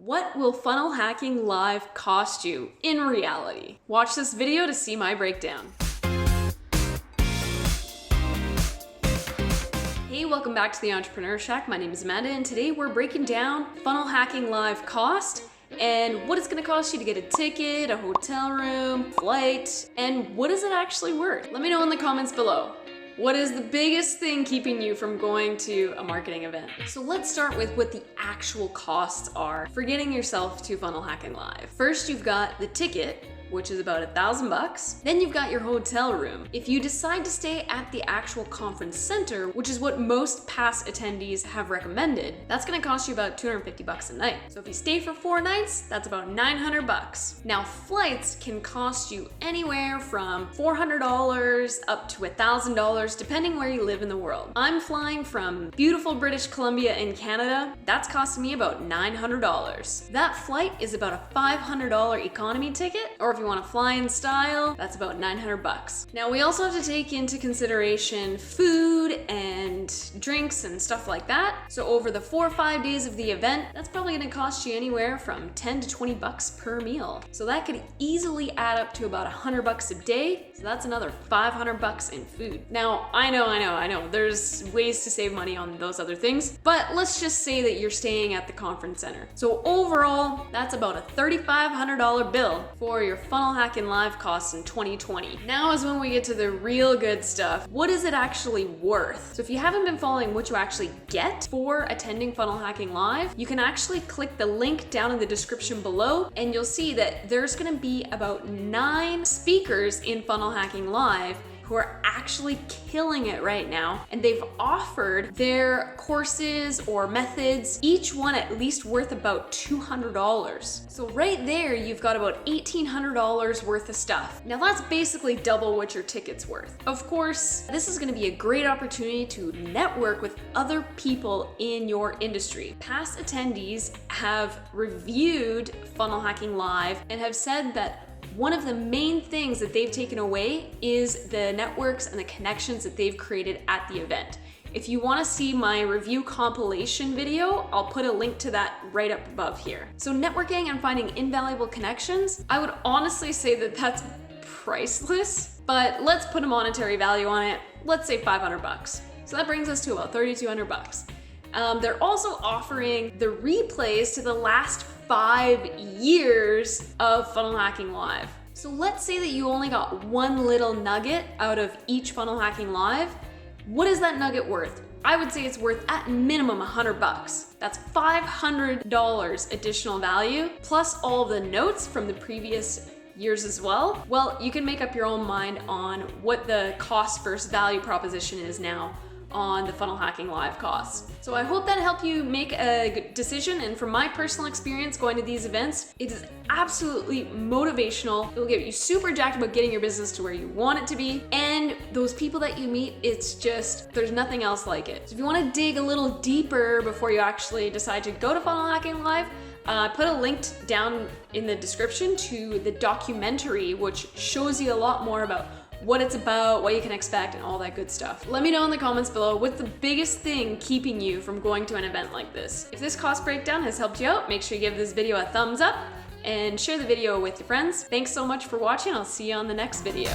What will funnel hacking live cost you in reality? Watch this video to see my breakdown. Hey, welcome back to the Entrepreneur Shack. My name is Amanda, and today we're breaking down funnel hacking live cost and what it's gonna cost you to get a ticket, a hotel room, flight, and what is it actually worth? Let me know in the comments below. What is the biggest thing keeping you from going to a marketing event? So let's start with what the actual costs are for getting yourself to funnel hacking live. First, you've got the ticket, which is about $1,000. Then you've got your hotel room. If you decide to stay at the actual conference center, which is what most past attendees have recommended, that's gonna cost you about $250 a night. So if you stay for 4 nights, that's about $900. Now flights can cost you anywhere from $400 up to $1,000, depending where you live in the world. I'm flying from beautiful British Columbia in Canada. That's costing me about $900. That flight is about a $500 economy ticket, or if you want to fly in style, that's about $900. Now we also have to take into consideration food and drinks and stuff like that. So over the 4 or 5 days of the event, that's probably going to cost you anywhere from 10 to 20 bucks per meal. So that could easily add up to about $100 a day. So that's another 500 bucks in food. Now I know, there's ways to save money on those other things, but let's just say that you're staying at the conference center. So overall, that's about a $3,500 bill for your funnel hacking live costs in 2020. Now is when we get to the real good stuff. What is it actually worth? So if you haven't been following what you actually get for attending funnel hacking live, you can actually click the link down in the description below and you'll see that there's gonna be about 9 speakers in funnel hacking live who are actually killing it right now, and they've offered their courses or methods, each one at least worth about $200. So right there, you've got about $1,800 worth of stuff. Now that's basically double what your ticket's worth. Of course, this is gonna be a great opportunity to network with other people in your industry. Past attendees have reviewed Funnel Hacking Live and have said that one of the main things that they've taken away is the networks and the connections that they've created at the event. If you want to see my review compilation video, I'll put a link to that right up above here. So networking and finding invaluable connections, I would honestly say that that's priceless, but let's put a monetary value on it. Let's say 500 bucks. So that brings us to about 3,200 bucks. They're also offering the replays to the last 5 years of Funnel Hacking Live. So let's say that you only got one little nugget out of each Funnel Hacking Live. What is that nugget worth? I would say it's worth at minimum 100 bucks. That's $500 additional value, plus all the notes from the previous years as well. Well, you can make up your own mind on what the cost versus value proposition is now on the Funnel Hacking Live costs. So I hope that helped you make a good decision, and from my personal experience going to these events, it is absolutely motivational. It will get you super jacked about getting your business to where you want it to be, and those people that you meet, it's just, there's nothing else like it. So if you want to dig a little deeper before you actually decide to go to Funnel Hacking Live, put a link down in the description to the documentary, which shows you a lot more about what it's about, what you can expect, and all that good stuff. Let me know in the comments below what's the biggest thing keeping you from going to an event like this. If this cost breakdown has helped you out, make sure you give this video a thumbs up and share the video with your friends. Thanks so much for watching. I'll see you on the next video.